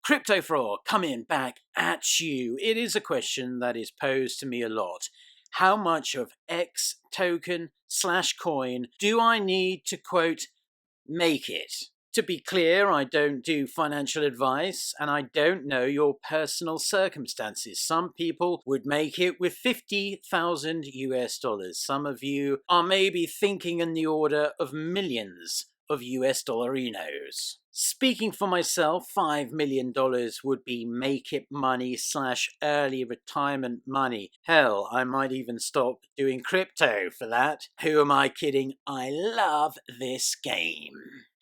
Crypto fraud coming back at you. It is a question that is posed to me a lot. How much of X token / coin do I need to, quote, make it? To be clear, I don't do financial advice and I don't know your personal circumstances. Some people would make it with 50,000 US dollars. Some of you are maybe thinking in the order of millions of US dollarinos. Speaking for myself, $5 million would be make it money / early retirement money. Hell, I might even stop doing crypto for that. Who am I kidding? I love this game.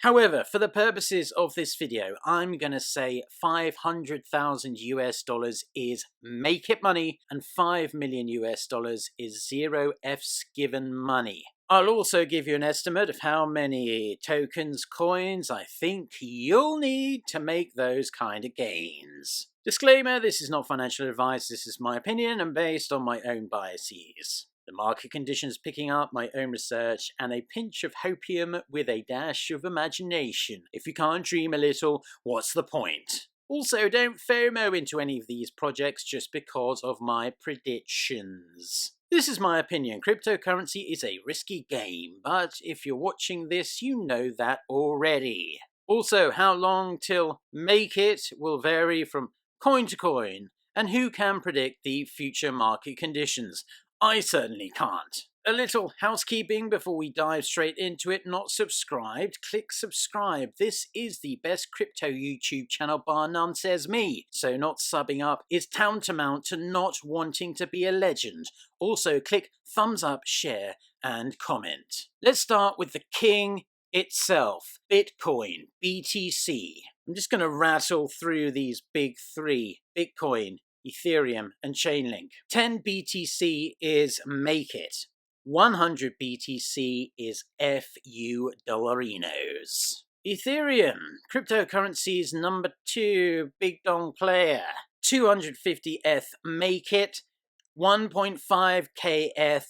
However, for the purposes of this video, I'm going to say 500,000 US dollars is make it money and 5 million US dollars is 0f's given money. I'll also give you an estimate of how many tokens, coins I think you'll need to make those kind of gains. Disclaimer, this is not financial advice, this is my opinion and based on my own biases. The market conditions picking up, my own research, and a pinch of hopium with a dash of imagination. If you can't dream a little, what's the point? Also, don't FOMO into any of these projects just because of my predictions. This is my opinion. Cryptocurrency is a risky game, but if you're watching this, you know that already. Also, how long till make it will vary from coin to coin, and who can predict the future market conditions? I certainly can't. A little housekeeping before we dive straight into it. Not subscribed? Click subscribe. This is the best crypto YouTube channel bar none, says me. So not subbing up is tantamount to not wanting to be a legend. Also click thumbs up, share and comment. Let's start with the king itself. Bitcoin, BTC. I'm just going to rattle through these big three. Bitcoin, Ethereum and Chainlink. 10 BTC is make it. 100 BTC is FU dollarinos. Ethereum, cryptocurrency's number 2 big dong player. 250 ETH make it. 1.5 KF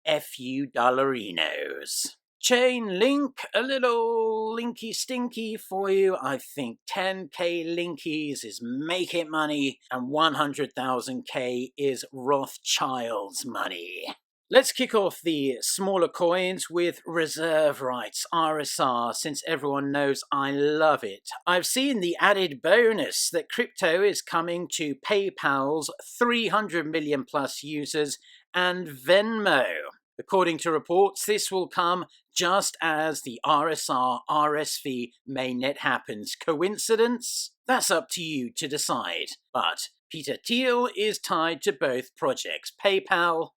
FU dollarinos. Chainlink, a little linky stinky for you. I think 10k linkies is make it money and 100,000k is Rothschild's money. Let's kick off the smaller coins with reserve rights, RSR, since everyone knows I love it. I've seen the added bonus that crypto is coming to PayPal's 300 million plus users and Venmo. According to reports, this will come just as the RSR RSV mainnet happens. Coincidence? That's up to you to decide. But Peter Thiel is tied to both projects, PayPal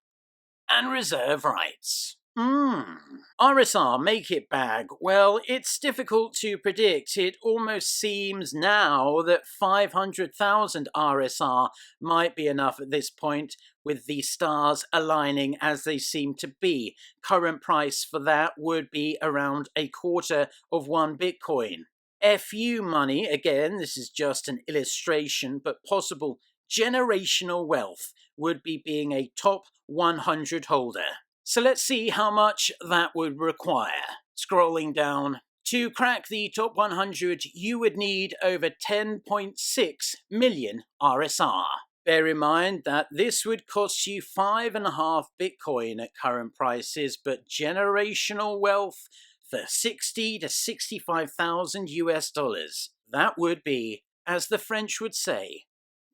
and reserve rights. RSR, make it bag. Well, it's difficult to predict. It almost seems now that 500,000 RSR might be enough at this point, with the stars aligning as they seem to be. Current price for that would be around a quarter of 1 Bitcoin. FU money, again, this is just an illustration, but possible generational wealth would be being a top 100 holder. So let's see how much that would require. Scrolling down. To crack the top 100, you would need over 10.6 million RSR. Bear in mind that this would cost you 5.5 Bitcoin at current prices, but generational wealth for 60 to 65,000 US dollars. That would be, as the French would say,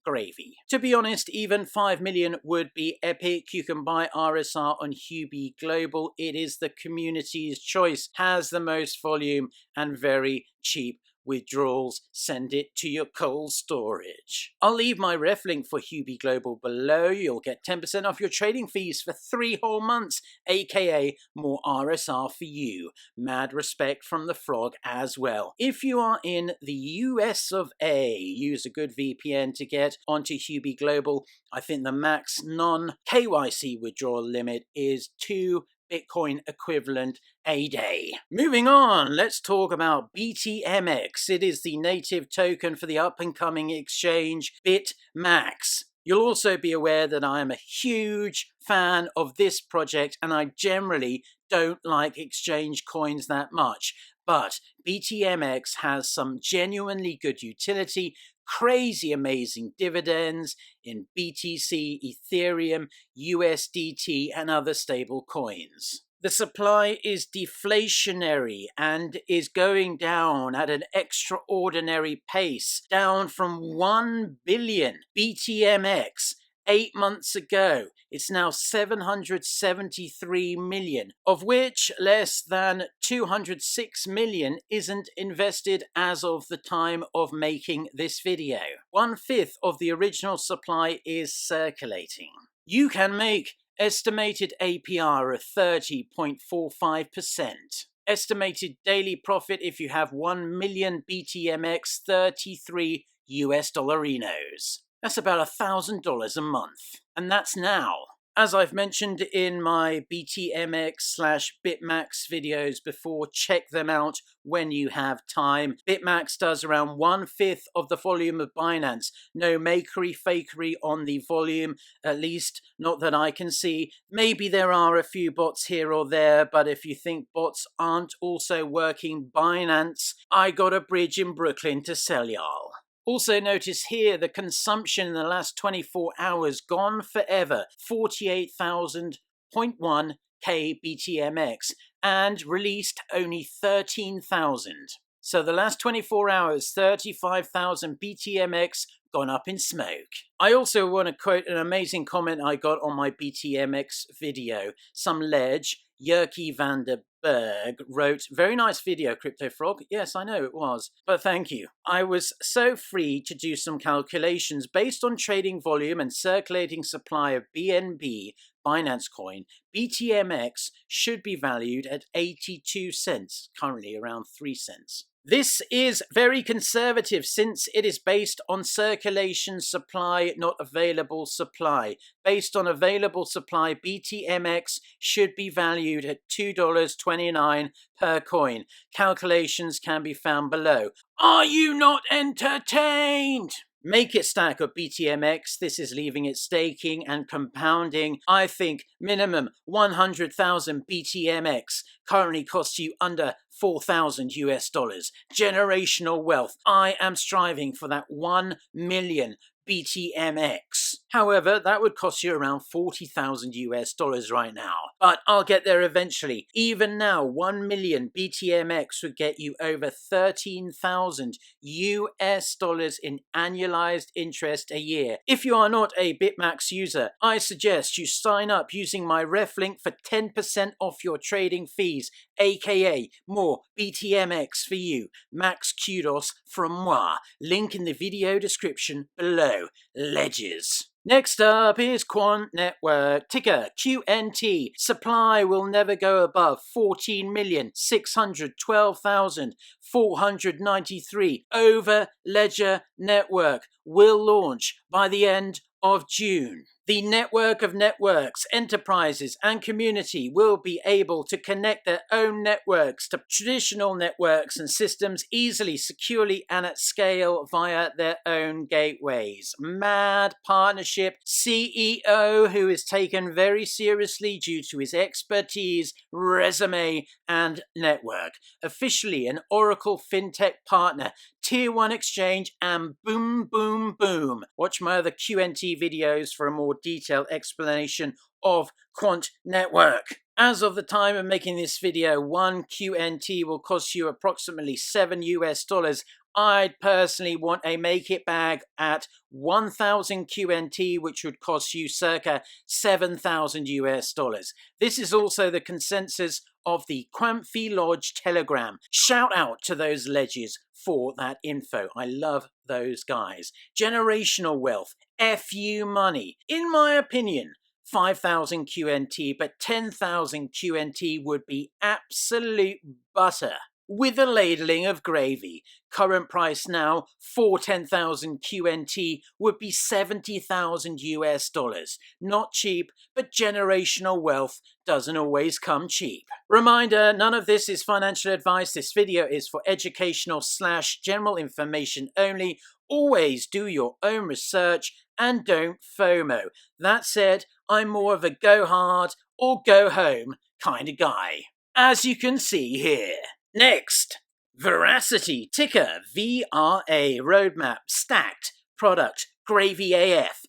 gravy. To be honest, even 5 million would be epic. You can buy RSR on Huobi Global. It is the community's choice, has the most volume and very cheap withdrawals. Send it to your cold storage. I'll leave my ref link for Huobi Global below. You'll get 10% off your trading fees for 3 whole months, aka more RSR for you. Mad respect from the frog as well. If you are in the US of A, use a good VPN to get onto Huobi Global. I think the max non-KYC withdrawal limit is 2 Bitcoin equivalent a day. Moving on, let's talk about BTMX. It is the native token for the up-and-coming exchange Bitmax. You'll also be aware that I am a huge fan of this project and I generally don't like exchange coins that much. But BTMX has some genuinely good utility, crazy amazing dividends in BTC, Ethereum, USDT, and other stable coins. The supply is deflationary and is going down at an extraordinary pace, down from 1 billion BTMX 8 months ago. It's now 773 million, of which less than 206 million isn't invested as of the time of making this video. 1/5 of the original supply is circulating. You can make estimated APR of 30.45%. Estimated daily profit if you have 1 million BTMX 33 US dollarinos. That's about $1,000 a month. And that's now. As I've mentioned in my BTMX/Bitmax videos before, check them out when you have time. Bitmax does around 1/5 of the volume of Binance. No makery-fakery on the volume, at least not that I can see. Maybe there are a few bots here or there, but if you think bots aren't also working Binance, I got a bridge in Brooklyn to sell y'all. Also notice here the consumption in the last 24 hours gone forever, 48,000.1 K BTMX, and released only 13,000. So the last 24 hours, 35,000 BTMX gone up in smoke. I also want to quote an amazing comment I got on my BTMX video. Some ledge, Yerky Vanderberg, wrote, "Very nice video, Crypto Frog." Yes, I know it was, but thank you. I was so free to do some calculations based on trading volume and circulating supply of BNB, Binance Coin. BTMX should be valued at 82 cents, currently around 3 cents. This is very conservative since it is based on circulation supply, not available supply. Based on available supply, BTMX should be valued at $2.29 per coin. Calculations can be found below. Are you not entertained? Make it stack of BTMX. This is leaving it staking and compounding. I think minimum 100,000 BTMX currently costs you under 4,000 US dollars. Generational wealth. I am striving for that 1 million BTMX. However, that would cost you around 40,000 US dollars right now. But I'll get there eventually. Even now, 1 million BTMX would get you over 13,000 US dollars in annualized interest a year. If you are not a Bitmax user, I suggest you sign up using my ref link for 10% off your trading fees, aka more BTMX for you. Max kudos from moi. Link in the video description below. Ledges. Next up is Quant Network, ticker QNT. Supply will never go above 14,612,493. Over Ledger Network will launch by the end of June. The network of networks, enterprises, and community will be able to connect their own networks to traditional networks and systems easily, securely, and at scale via their own gateways. Mad partnership. CEO who is taken very seriously due to his expertise, resume, and network. Officially an Oracle FinTech partner. Tier 1 exchange, and boom, boom, boom. Watch my other QNT videos for a more detailed explanation of Quant Network. As of the time of making this video, 1 QNT will cost you approximately 7 US dollars. I'd personally want a make it bag at 1,000 QNT, which would cost you circa 7,000 US dollars. This is also the consensus of the Quant Lodge Telegram. Shout out to those ledges for that info. I love those guys. Generational wealth, FU money. In my opinion, 5,000 QNT, but 10,000 QNT would be absolute butter. With a ladling of gravy. Current price now for 10,000 QNT would be 70,000 US dollars. Not cheap, but generational wealth doesn't always come cheap. Reminder, none of this is financial advice. This video is for educational/general information only. Always do your own research and don't FOMO. That said, I'm more of a go hard or go home kind of guy, as you can see here. Next, Veracity, ticker VRA, roadmap stacked, product gravy AF,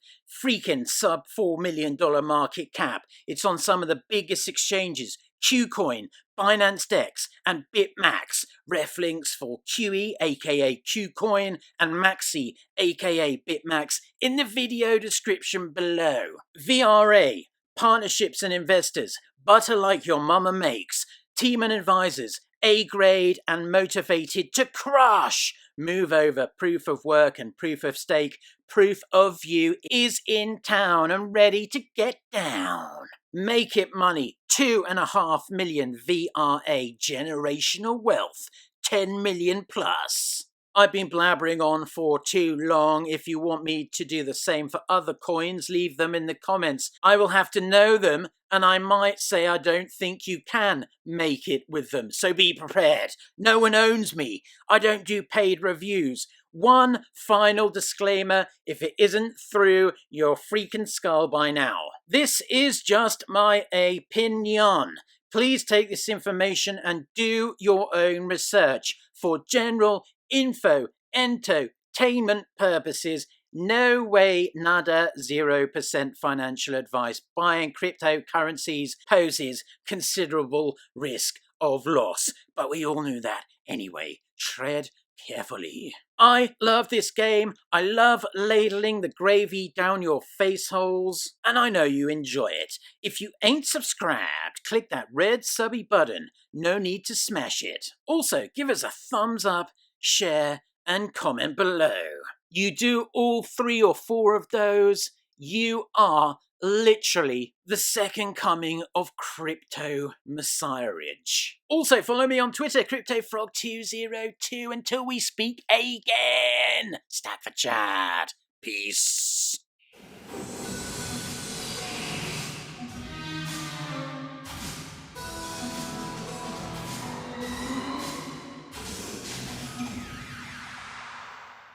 freaking sub $4 million market cap. It's on some of the biggest exchanges: Qcoin, Binance Dex, and Bitmax. Ref links for QE, aka Qcoin, and Maxi, aka Bitmax, in the video description below. VRA, partnerships and investors, butter like your mama makes, team and advisors, A-grade and motivated to crush. Move over, proof of work and proof of stake. Proof of you is in town and ready to get down. Make it money, 2.5 million VRA generational wealth, 10 million plus. I've been blabbering on for too long. If you want me to do the same for other coins, leave them in the comments. I will have to know them, and I might say I don't think you can make it with them. So be prepared. No one owns me. I don't do paid reviews. One final disclaimer: if it isn't through your freaking skull by now. This is just my opinion. Please take this information and do your own research. For general info, entertainment purposes, no way, nada, 0% financial advice. Buying cryptocurrencies poses considerable risk of loss. But we all knew that anyway. Tread carefully. I love this game. I love ladling the gravy down your face holes, and I know you enjoy it. If you ain't subscribed, click that red subby button. No need to smash it. Also, give us a thumbs up, share, and comment below. You do all 3 or 4 of those, you are literally the second coming of crypto messiahage. Also, follow me on Twitter, CryptoFrog202, until we speak again. Stack for Chad. Peace.